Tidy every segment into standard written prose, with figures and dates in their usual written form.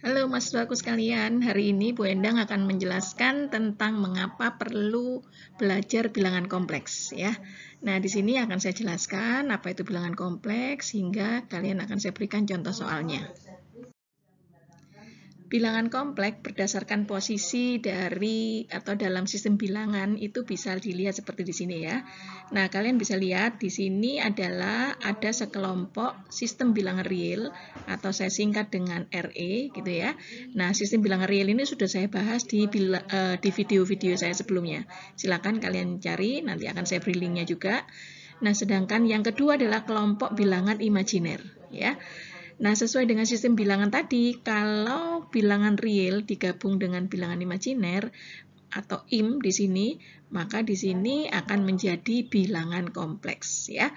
Halo mahasiswaku sekalian, hari ini Bu Endang akan menjelaskan tentang mengapa perlu belajar bilangan kompleks ya. Nah, di sini akan saya jelaskan apa itu bilangan kompleks hingga kalian akan saya berikan contoh soalnya. Bilangan kompleks berdasarkan posisi dari atau dalam sistem bilangan itu bisa dilihat seperti di sini ya. Nah, kalian bisa lihat di sini adalah ada sekelompok sistem bilangan real atau saya singkat dengan RE gitu ya. Nah, sistem bilangan real ini sudah saya bahas di video-video saya sebelumnya. Silakan kalian cari, nanti akan saya beri linknya juga. Nah, sedangkan yang kedua adalah kelompok bilangan imajiner ya. Nah, sesuai dengan sistem bilangan tadi, kalau bilangan real digabung dengan bilangan imajiner atau IM di sini, maka di sini akan menjadi bilangan kompleks ya.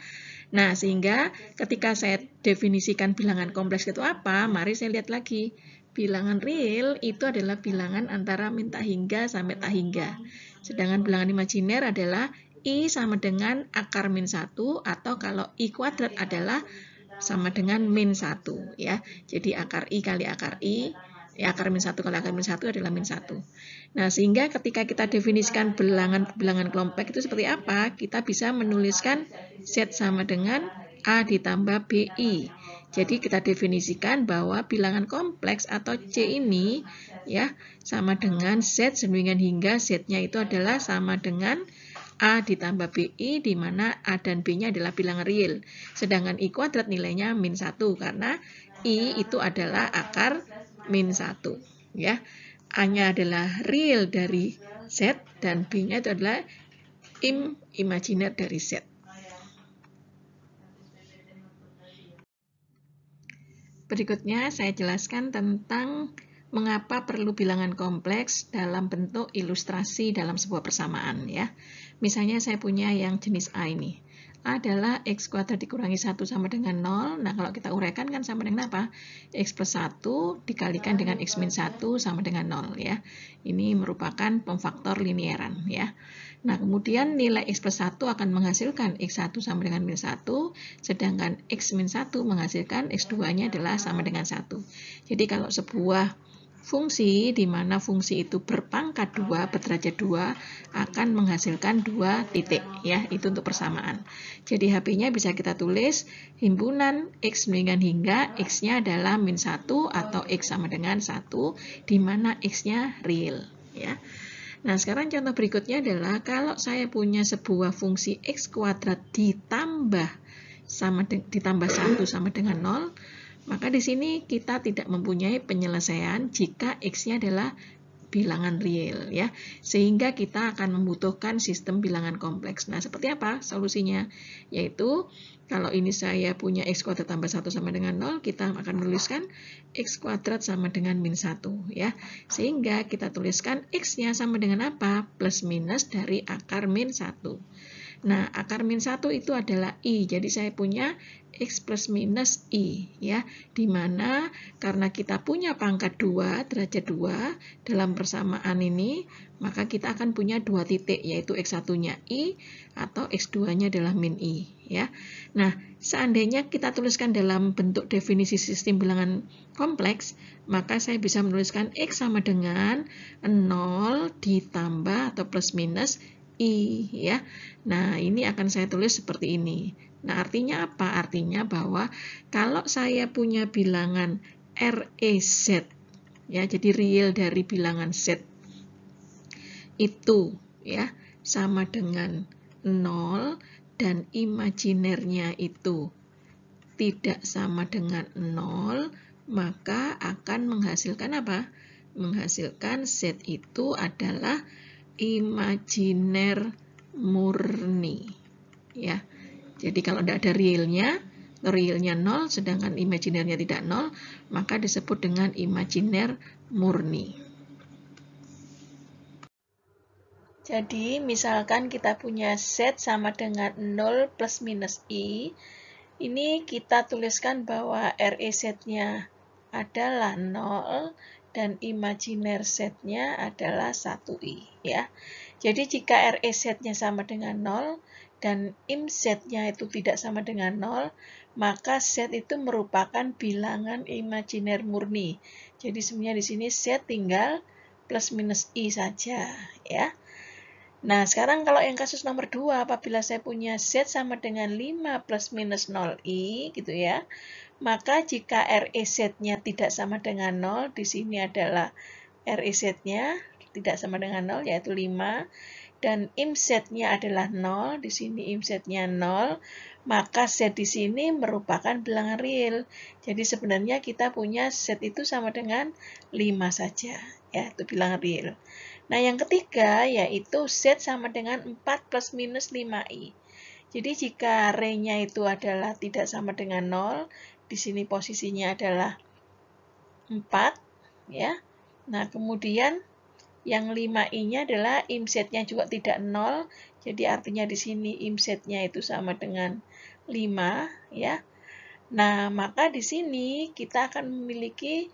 Nah, sehingga ketika saya definisikan bilangan kompleks itu apa, mari saya lihat lagi. Bilangan real itu adalah bilangan antara min tak hingga sampai tak hingga. Sedangkan bilangan imajiner adalah I sama dengan akar min 1 atau kalau I kuadrat adalah sama dengan min 1 ya. Jadi akar I kali akar I, ya akar min 1 kali akar min 1 adalah min 1. Nah, sehingga ketika kita definisikan bilangan kelompok itu seperti apa? Kita bisa menuliskan Z sama dengan A ditambah BI. Jadi kita definisikan bahwa bilangan kompleks atau C ini ya sama dengan Z sandwingan hingga Z-nya itu adalah sama dengan A ditambah BI, di mana A dan B-nya adalah bilangan real. Sedangkan I kuadrat nilainya min 1, karena I itu adalah akar min 1. Ya. A-nya adalah real dari Z, dan B-nya itu adalah imajiner dari Z. Berikutnya saya jelaskan tentang mengapa perlu bilangan kompleks dalam bentuk ilustrasi dalam sebuah persamaan ya. Misalnya saya punya yang jenis A ini. A adalah X kuadrat dikurangi 1 sama dengan 0. Nah, kalau kita uraikan kan sama dengan apa? X plus 1 dikalikan dengan X min 1 sama dengan 0 ya. Ini merupakan pemfaktor linearan ya. Nah, kemudian nilai X plus 1 akan menghasilkan X1 sama dengan min 1, sedangkan X min 1 menghasilkan X2-nya adalah sama dengan 1. Jadi kalau sebuah fungsi di mana fungsi itu berpangkat 2, berderajat 2, akan menghasilkan 2 titik ya, itu untuk persamaan. Jadi HP-nya bisa kita tulis himpunan X dengan hingga X-nya adalah min 1 atau X sama dengan 1, di mana X-nya real ya. Nah, sekarang contoh berikutnya adalah kalau saya punya sebuah fungsi X kuadrat ditambah 1 sama dengan 0, maka di sini kita tidak mempunyai penyelesaian jika X-nya adalah bilangan real ya. Sehingga kita akan membutuhkan sistem bilangan kompleks. Nah, seperti apa solusinya? Yaitu kalau ini saya punya X kuadrat tambah 1 sama dengan 0, kita akan menuliskan X kuadrat sama dengan min 1 ya. Sehingga kita tuliskan X-nya sama dengan apa? Plus minus dari akar min 1. Nah, akar min 1 itu adalah I. Jadi saya punya X plus minus I ya. Dimana karena kita punya pangkat 2, derajat 2 dalam persamaan ini, maka kita akan punya 2 titik, yaitu X1-nya I atau X2-nya adalah min I ya. Nah, seandainya kita tuliskan dalam bentuk definisi sistem bilangan kompleks, maka saya bisa menuliskan X sama dengan 0 ditambah atau plus minus I ya. Nah, ini akan saya tulis seperti ini. Nah, artinya apa? Artinya bahwa kalau saya punya bilangan REZ ya, jadi real dari bilangan Z itu ya sama dengan 0 dan imajinernya itu tidak sama dengan 0, maka akan menghasilkan apa? Menghasilkan Z itu adalah imajiner murni ya. Jadi kalau tidak ada realnya 0 sedangkan imajinernya tidak 0, maka disebut dengan imajiner murni. Jadi misalkan kita punya Z sama dengan 0 plus minus I, ini kita tuliskan bahwa REZ-nya adalah 0 dan imajiner Z-nya adalah 1I ya. Jadi jika REZ-nya sama dengan 0 dan IMZ-nya itu tidak sama dengan 0, maka Z itu merupakan bilangan imajiner murni. Jadi sebenarnya di sini Z tinggal plus minus I saja, ya. Nah, sekarang kalau yang kasus nomor 2, apabila saya punya Z sama dengan 5 plus minus 0I, gitu ya, maka jika REZ-nya tidak sama dengan 0, di sini adalah REZ-nya tidak sama dengan 0, yaitu 5, dan IMZ-nya adalah 0, di sini IMZ-nya 0, maka Z di sini merupakan bilangan real. Jadi sebenarnya kita punya Z itu sama dengan 5 saja, ya, itu bilangan real. Nah, yang ketiga yaitu Z sama dengan 4 plus minus 5I. Jadi jika R-nya itu adalah tidak sama dengan 0, di sini posisinya adalah 4, ya. Nah, kemudian yang 5I-nya adalah IMZ-nya juga tidak 0, jadi artinya di sini IMZ-nya itu sama dengan 5, ya. Nah, maka di sini kita akan memiliki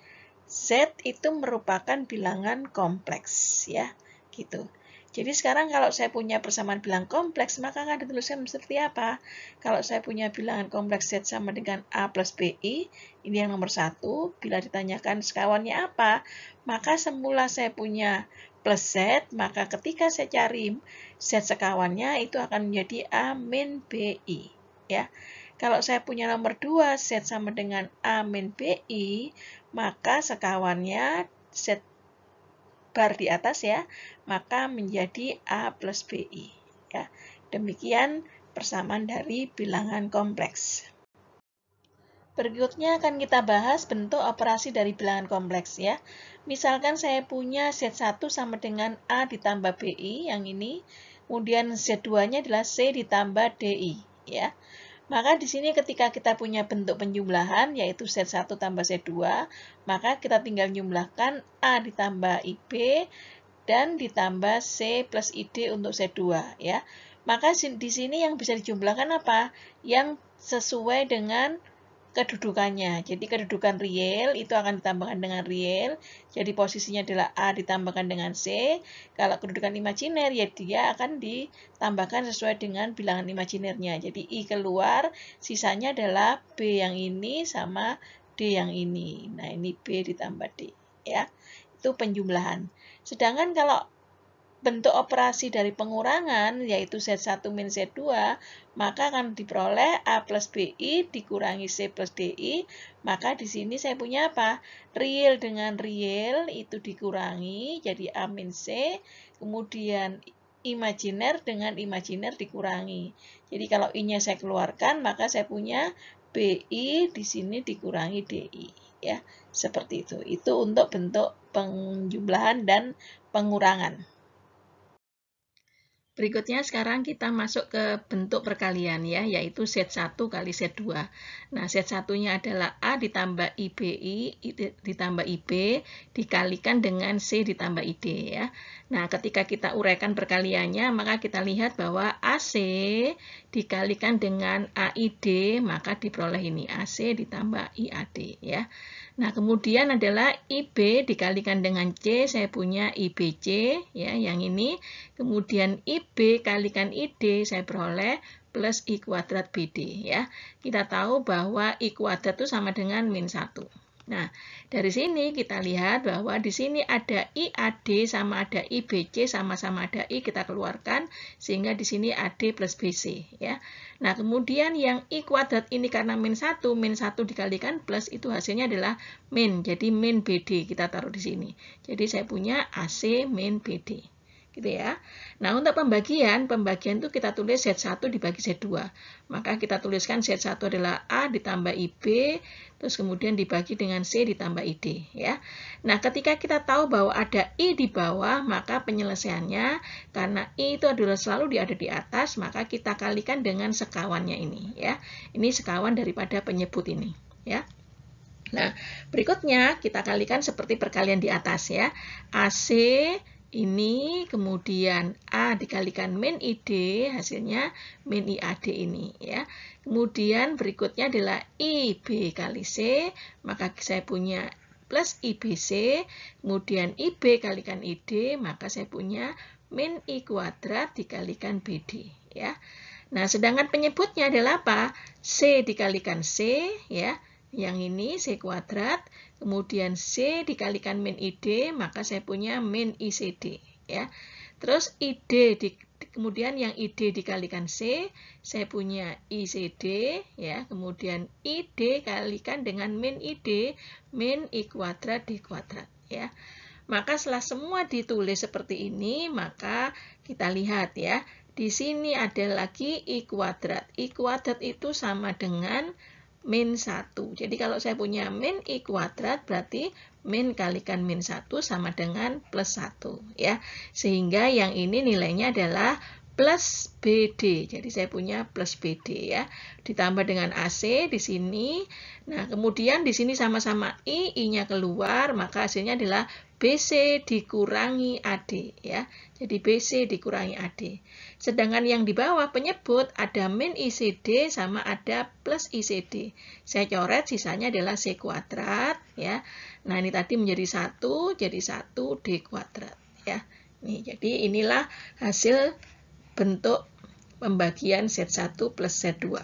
Z itu merupakan bilangan kompleks, ya, gitu. Jadi sekarang kalau saya punya persamaan bilang kompleks, maka akan dituliskan seperti apa? Kalau saya punya bilangan kompleks Z sama dengan A plus BI, ini yang nomor 1, bila ditanyakan sekawannya apa, maka semula saya punya plus Z, maka ketika saya cari Z sekawannya, itu akan menjadi A min BI, ya. Kalau saya punya nomor 2, Z sama dengan A min BI, maka sekawannya Z bar di atas, ya, maka menjadi A plus BI. Ya. Demikian persamaan dari bilangan kompleks. Berikutnya akan kita bahas bentuk operasi dari bilangan kompleks, ya. Misalkan saya punya Z1 sama dengan A ditambah BI, yang ini, kemudian Z2-nya adalah C ditambah DI, ya. Maka di sini ketika kita punya bentuk penjumlahan, yaitu Z1 tambah Z2, maka kita tinggal jumlahkan A ditambah IB dan ditambah C plus ID untuk Z2, ya. Maka di sini yang bisa dijumlahkan apa? Yang sesuai dengan kedudukannya. Jadi kedudukan real itu akan ditambahkan dengan real. Jadi posisinya adalah A ditambahkan dengan C. Kalau kedudukan imajiner ya dia akan ditambahkan sesuai dengan bilangan imajinernya. Jadi I keluar, sisanya adalah B yang ini sama D yang ini. Nah, ini B ditambah D, ya. Itu penjumlahan. Sedangkan kalau bentuk operasi dari pengurangan, yaitu Z1 min Z2, maka akan diperoleh A plus BI dikurangi C plus DI, maka di sini saya punya apa? Real dengan real itu dikurangi, jadi A min C, kemudian imajiner dengan imajiner dikurangi. Jadi kalau I-nya saya keluarkan, maka saya punya BI di sini dikurangi DI. Ya, seperti itu. Itu untuk bentuk penjumlahan dan pengurangan. Berikutnya sekarang kita masuk ke bentuk perkalian, ya, yaitu Z1 kali Z2. Nah, Z1-nya adalah A ditambah IBI ditambah IB dikalikan dengan C ditambah ID, ya. Nah, ketika kita uraikan perkaliannya, maka kita lihat bahwa AC dikalikan dengan AID, maka diperoleh ini AC ditambah IAD, ya. Nah, kemudian adalah IB dikalikan dengan C, saya punya IBC, ya, yang ini. Kemudian IB kalikan ID, saya peroleh plus I kuadrat BD, ya. Kita tahu bahwa I kuadrat itu sama dengan min 1. Nah, dari sini kita lihat bahwa di sini ada IAD sama ada IBC sama-sama ada I, kita keluarkan sehingga di sini AD plus BC, ya. Nah, kemudian yang I kuadrat ini karena min 1 dikalikan plus itu hasilnya adalah min, jadi min BD kita taruh di sini. Jadi saya punya AC min BD. Gitu, ya. Nah, untuk pembagian itu kita tulis Z1 dibagi Z2. Maka kita tuliskan Z1 adalah A ditambah IB, terus kemudian dibagi dengan C ditambah ID, ya. Nah, ketika kita tahu bahwa ada I di bawah, maka penyelesaiannya karena I itu adalah selalu ada di atas, maka kita kalikan dengan sekawannya ini, ya. Ini sekawan daripada penyebut ini, ya. Nah, berikutnya kita kalikan seperti perkalian di atas, ya. AC ini, kemudian A dikalikan min ID, hasilnya min IAD ini, ya. Kemudian berikutnya adalah IB kali C, maka saya punya plus IBC, kemudian IB kalikan ID, maka saya punya min I kuadrat dikalikan BD, ya. Nah, sedangkan penyebutnya adalah apa? C dikalikan C, ya. Yang ini C kuadrat, kemudian C dikalikan min ID, maka saya punya min ICD, ya. Terus ID, kemudian yang ID dikalikan C, saya punya ICD, ya. Kemudian ID kalikan dengan min ID, min I kuadrat D kuadrat, ya. Maka setelah semua ditulis seperti ini, maka kita lihat ya, di sini ada lagi I kuadrat. I kuadrat itu sama dengan min 1. Jadi kalau saya punya min I kuadrat, berarti min kalikan min 1 sama dengan plus 1. Ya. Sehingga yang ini nilainya adalah plus BD. Jadi saya punya plus BD ya. Ditambah dengan AC di sini. Nah, kemudian di sini sama-sama I-nya keluar, maka hasilnya adalah BC dikurangi AD ya. Jadi BC dikurangi AD. Sedangkan yang di bawah penyebut ada min ICD sama ada plus ICD. Saya coret sisanya adalah C kuadrat ya. Nah, ini tadi menjadi 1, jadi 1 D kuadrat ya. Nih, jadi inilah hasil bentuk pembagian Z1 plus Z2.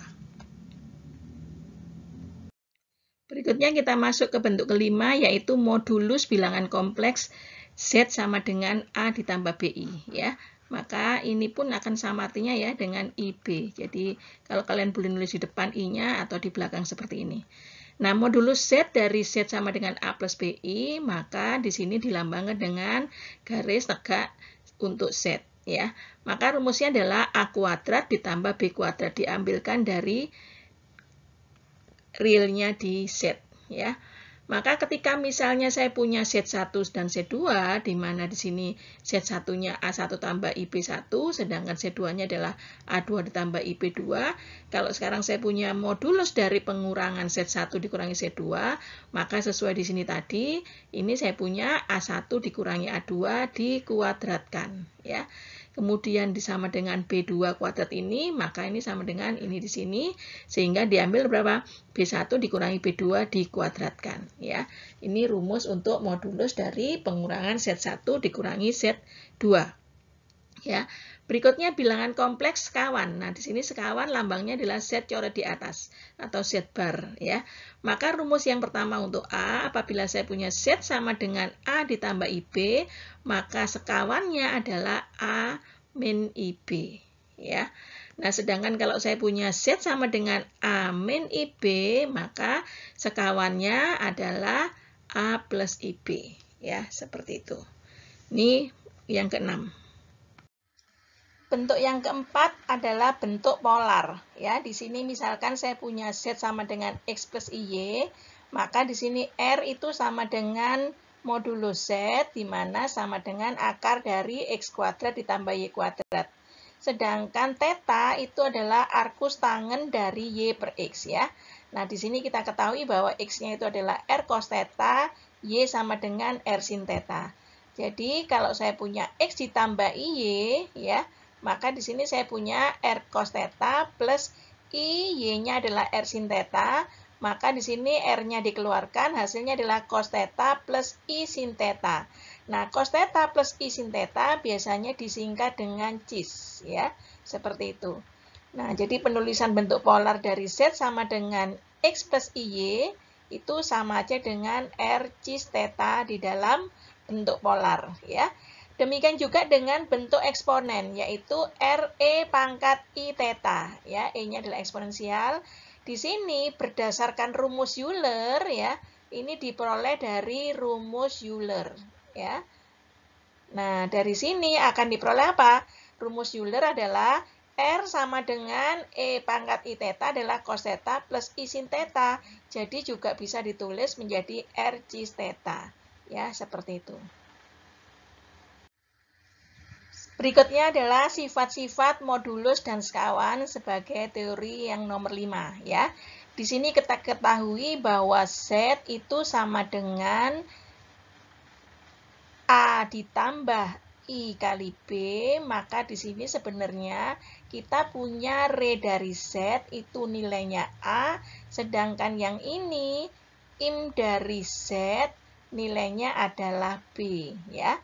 Berikutnya kita masuk ke bentuk kelima, yaitu modulus bilangan kompleks Z sama dengan A ditambah BI. Ya. Maka ini pun akan sama artinya ya dengan IB. Jadi kalau kalian boleh nulis di depan I-nya atau di belakang seperti ini. Nah, modulus Z dari Z sama dengan A plus BI, maka di sini dilambangkan dengan garis tegak untuk Z. Ya, maka rumusnya adalah A kuadrat ditambah B kuadrat, diambilkan dari realnya di Z ya. Maka ketika misalnya saya punya Z1 dan Z2, di mana di sini Z1-nya A1 tambah IB1, sedangkan Z2-nya adalah A2 ditambah IB2. Kalau sekarang saya punya modulus dari pengurangan Z1 dikurangi Z2, maka sesuai di sini tadi, ini saya punya A1 dikurangi A2 dikuadratkan ya. Kemudian disama dengan B2 kuadrat ini, maka ini sama dengan ini di sini, sehingga diambil berapa? B1 dikurangi B2 dikuadratkan. Ya. Ini rumus untuk modulus dari pengurangan Z1 dikurangi Z2. Ya. Berikutnya bilangan kompleks sekawan. Nah, di sini sekawan lambangnya adalah Z coret di atas atau Z bar. Ya. Maka rumus yang pertama untuk A, apabila saya punya Z sama dengan A ditambah IB, maka sekawannya adalah A min IB. Ya. Nah, sedangkan kalau saya punya Z sama dengan A min IB, maka sekawannya adalah A plus IB. Ya, seperti itu. Ini yang keenam. Bentuk yang keempat adalah bentuk polar. Ya, di sini misalkan saya punya Z sama dengan X plus IY, maka di sini R itu sama dengan modulus Z, di mana sama dengan akar dari X kuadrat ditambah Y kuadrat. Sedangkan theta itu adalah arkus tangen dari Y per X ya. Nah, di sini kita ketahui bahwa X-nya itu adalah R cos theta, Y sama dengan R sin theta. Jadi, kalau saya punya X ditambah IY ya, maka di sini saya punya R cos theta plus I, Y-nya adalah R sin theta. Maka di sini R-nya dikeluarkan, hasilnya adalah cos theta plus I sin theta. Nah, cos theta plus I sin theta biasanya disingkat dengan cis, ya. Seperti itu. Nah, jadi penulisan bentuk polar dari Z sama dengan X plus IY itu sama aja dengan R cis theta di dalam bentuk polar, ya. Demikian juga dengan bentuk eksponen, yaitu RE pangkat I theta. Ya, E-nya adalah eksponensial. Di sini berdasarkan rumus Euler, ya, ini diperoleh dari rumus Euler. Ya. Nah, dari sini akan diperoleh apa? Rumus Euler adalah R sama dengan E pangkat I theta adalah cos theta plus I sin theta. Jadi juga bisa ditulis menjadi R cis theta. Ya, seperti itu. Berikutnya adalah sifat-sifat modulus dan sekawan sebagai teori yang nomor 5 ya. Di sini kita ketahui bahwa Z itu sama dengan A ditambah I kali B, maka di sini sebenarnya kita punya re dari Z itu nilainya A, sedangkan yang ini im dari Z nilainya adalah B ya.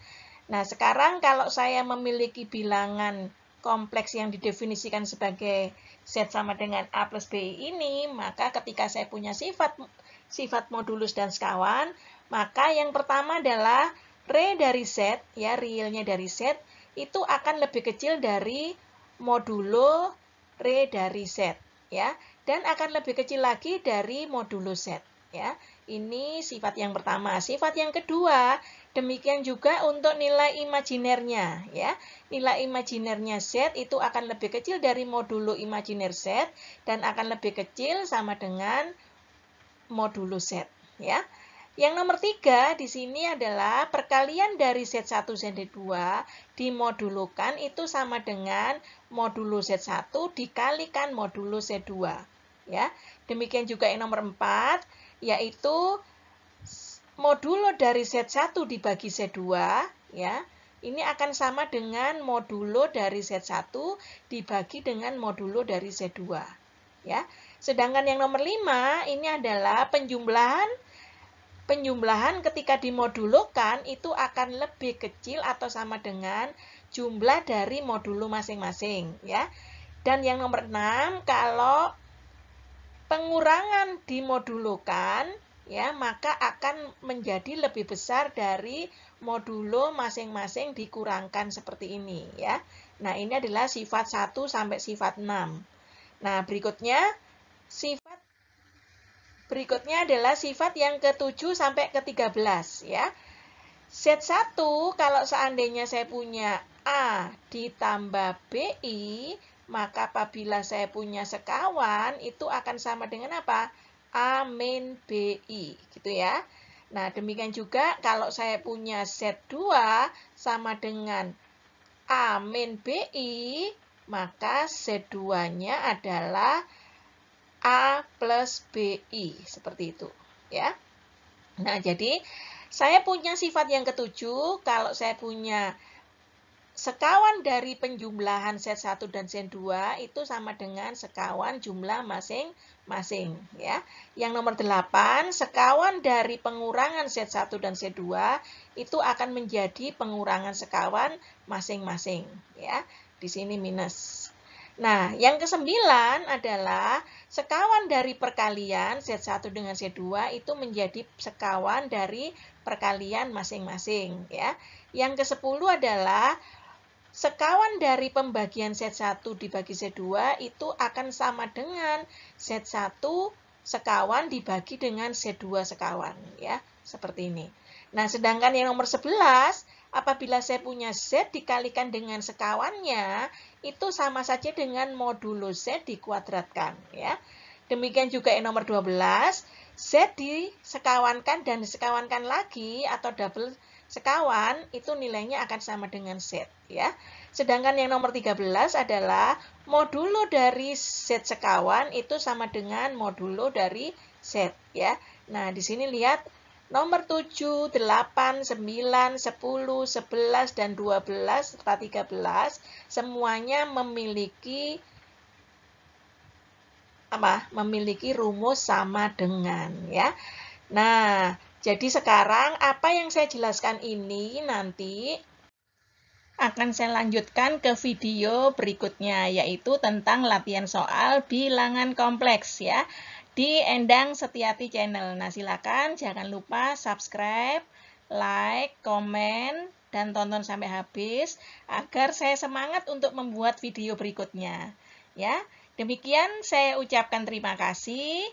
Nah, sekarang kalau saya memiliki bilangan kompleks yang didefinisikan sebagai Z sama dengan A plus BI ini, maka ketika saya punya sifat modulus dan sekawan, maka yang pertama adalah re dari Z, ya, realnya dari Z, itu akan lebih kecil dari modulo re dari Z, ya, dan akan lebih kecil lagi dari modulo Z, ya. Ini sifat yang pertama. Sifat yang kedua, demikian juga untuk nilai imajinernya, ya. Nilai imajinernya Z itu akan lebih kecil dari modulo imajiner Z dan akan lebih kecil sama dengan modulo Z, ya. Yang nomor 3 di sini adalah perkalian dari Z1 Z2 dimodulukan itu sama dengan modulo Z1 dikalikan modulo Z2, ya. Demikian juga yang nomor 4 yaitu modulo dari Z1 dibagi Z2, ya. Ini akan sama dengan modulo dari Z1 dibagi dengan modulo dari Z2, ya. Sedangkan yang nomor 5 ini adalah penjumlahan ketika dimodulukan itu akan lebih kecil atau sama dengan jumlah dari modulo masing-masing, ya. Dan yang nomor 6, kalau pengurangan dimodulukan, ya, maka akan menjadi lebih besar dari modulo masing-masing dikurangkan seperti ini, ya. Nah, ini adalah sifat 1 sampai sifat 6. Nah, berikutnya adalah sifat yang ke-7 sampai ke-13, ya. Z1 kalau seandainya saya punya A ditambah BI, maka apabila saya punya sekawan itu akan sama dengan apa? A min BI, gitu ya. Nah, demikian juga kalau saya punya Z2 sama dengan A min BI, maka Z2-nya adalah A plus BI, seperti itu, ya. Nah, jadi saya punya sifat yang ke-7, kalau saya punya sekawan dari penjumlahan Z1 dan Z2 itu sama dengan sekawan jumlah masing-masing, ya. Yang nomor 8, sekawan dari pengurangan Z1 dan Z2 itu akan menjadi pengurangan sekawan masing-masing, ya. Di sini minus. Nah, yang ke-9 adalah sekawan dari perkalian Z1 dengan Z2 itu menjadi sekawan dari perkalian masing-masing, ya. Yang ke-10 adalah sekawan dari pembagian Z1 dibagi Z2 itu akan sama dengan Z1 sekawan dibagi dengan Z2 sekawan, ya. Seperti ini. Nah, sedangkan yang nomor 11, apabila saya punya Z dikalikan dengan sekawannya, itu sama saja dengan modulo Z dikuadratkan, ya. Demikian juga yang nomor 12, Z disekawankan dan disekawankan lagi atau double sekawan, itu nilainya akan sama dengan Z, ya. Sedangkan yang nomor 13 adalah modulo dari Z sekawan itu sama dengan modulo dari Z, ya. Nah, di sini lihat nomor 7, 8, 9, 10, 11, dan 12, serta 13, semuanya memiliki rumus sama dengan, ya. Nah, jadi sekarang apa yang saya jelaskan ini nanti akan saya lanjutkan ke video berikutnya, yaitu tentang latihan soal bilangan kompleks, ya, di Endang Setiati Channel. Nah, silakan jangan lupa subscribe, like, komen, dan tonton sampai habis agar saya semangat untuk membuat video berikutnya, ya. Demikian saya ucapkan terima kasih.